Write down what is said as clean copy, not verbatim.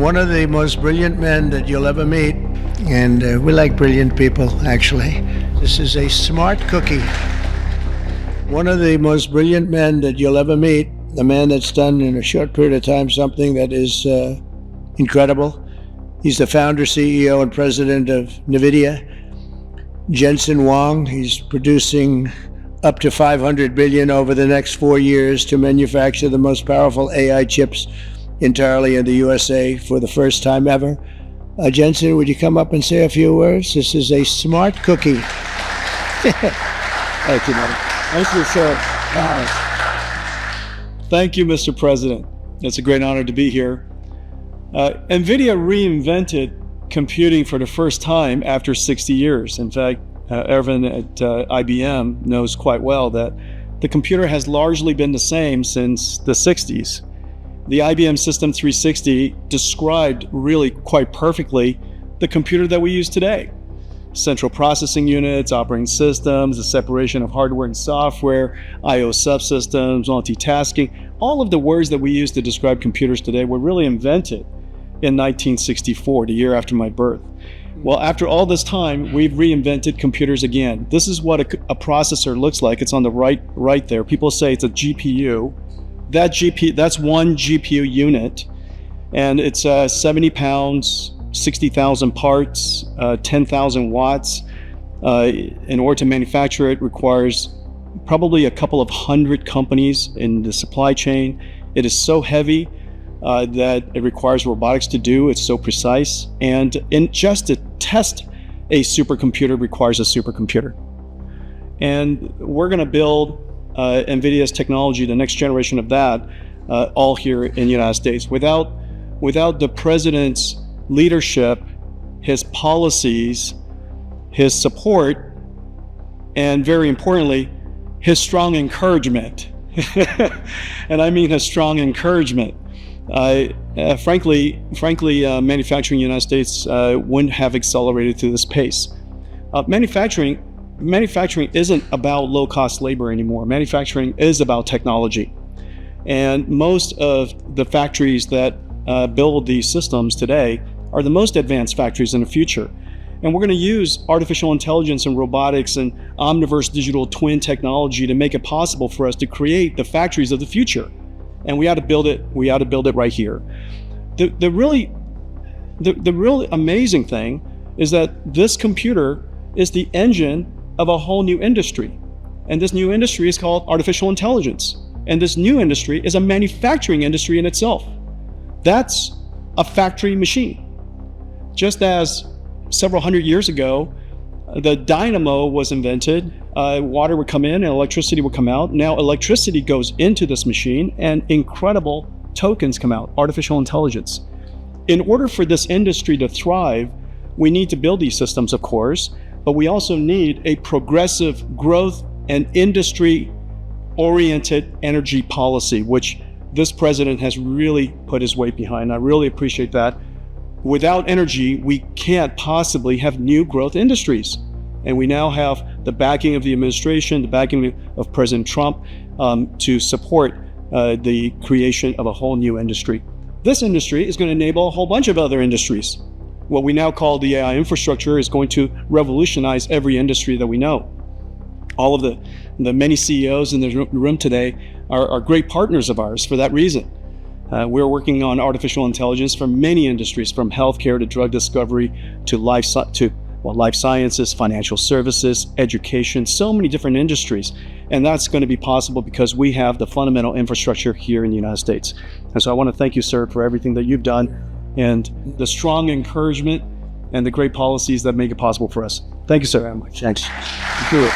one of the most brilliant men that you'll ever meet, and we like brilliant people, actually. This is a smart cookie. One of the most brilliant men that you'll ever meet, a man that's done in a short period of time something that is incredible. He's the founder, CEO, and president of NVIDIA, Jensen Huang. He's producing up to 500 billion over the next 4 years to manufacture the most powerful AI chips entirely in the USA for the first time ever. Jensen, would you come up and say a few words? This is a smart cookie. Thank you, Mike. Thank you, sir. Thank you, Mr. President. It's a great honor to be here. NVIDIA reinvented computing for the first time after 60 years. In fact, Ervin at IBM knows quite well that the computer has largely been the same since the 60s. The IBM System 360 described really quite perfectly the computer that we use today. Central processing units, operating systems, the separation of hardware and software, I/O subsystems, multitasking. All of the words that we use to describe computers today were really invented in 1964, the year after my birth. Well, after all this time, we've reinvented computers again. This is what a processor looks like. It's on the right there. People say it's a GPU. That's one GPU unit, and it's 70 pounds, 60,000 parts, 10,000 watts. In order to manufacture it requires probably a couple of hundred companies in the supply chain. It is so heavy that it requires robotics to do. It's so precise. And just to test a supercomputer requires a supercomputer. And we're going to build NVIDIA's technology, the next generation of that, all here in the United States. Without the president's leadership, his policies, his support, and very importantly, his strong encouragement. And I mean his strong encouragement. Frankly, manufacturing in the United States wouldn't have accelerated to this pace. Manufacturing isn't about low-cost labor anymore. Manufacturing is about technology. And most of the factories that build these systems today are the most advanced factories in the future. And we're going to use artificial intelligence and robotics and omniverse digital twin technology to make it possible for us to create the factories of the future. And we ought to build it. We ought to build it right here. The really amazing thing is that this computer is the engine of a whole new industry. And this new industry is called artificial intelligence. And this new industry is a manufacturing industry in itself. That's a factory machine. Just as several hundred years ago, the dynamo was invented, water would come in and electricity would come out. Now electricity goes into this machine and incredible tokens come out, artificial intelligence. In order for this industry to thrive, we need to build these systems, of course, but we also need a progressive growth and industry-oriented energy policy, which this president has really put his weight behind. I really appreciate that. Without energy, we can't possibly have new growth industries. And we now have the backing of the administration, the backing of President Trump to support the creation of a whole new industry. This industry is going to enable a whole bunch of other industries. What we now call the AI infrastructure is going to revolutionize every industry that we know. All of the many CEOs in the room today are great partners of ours for that reason. We're working on artificial intelligence for many industries, from healthcare to drug discovery to life sciences, financial services, education, so many different industries. And that's going to be possible because we have the fundamental infrastructure here in the United States. And so I want to thank you, sir, for everything that you've done and the strong encouragement and the great policies that make it possible for us. Thank you, sir. Very much. Thanks. Thank you.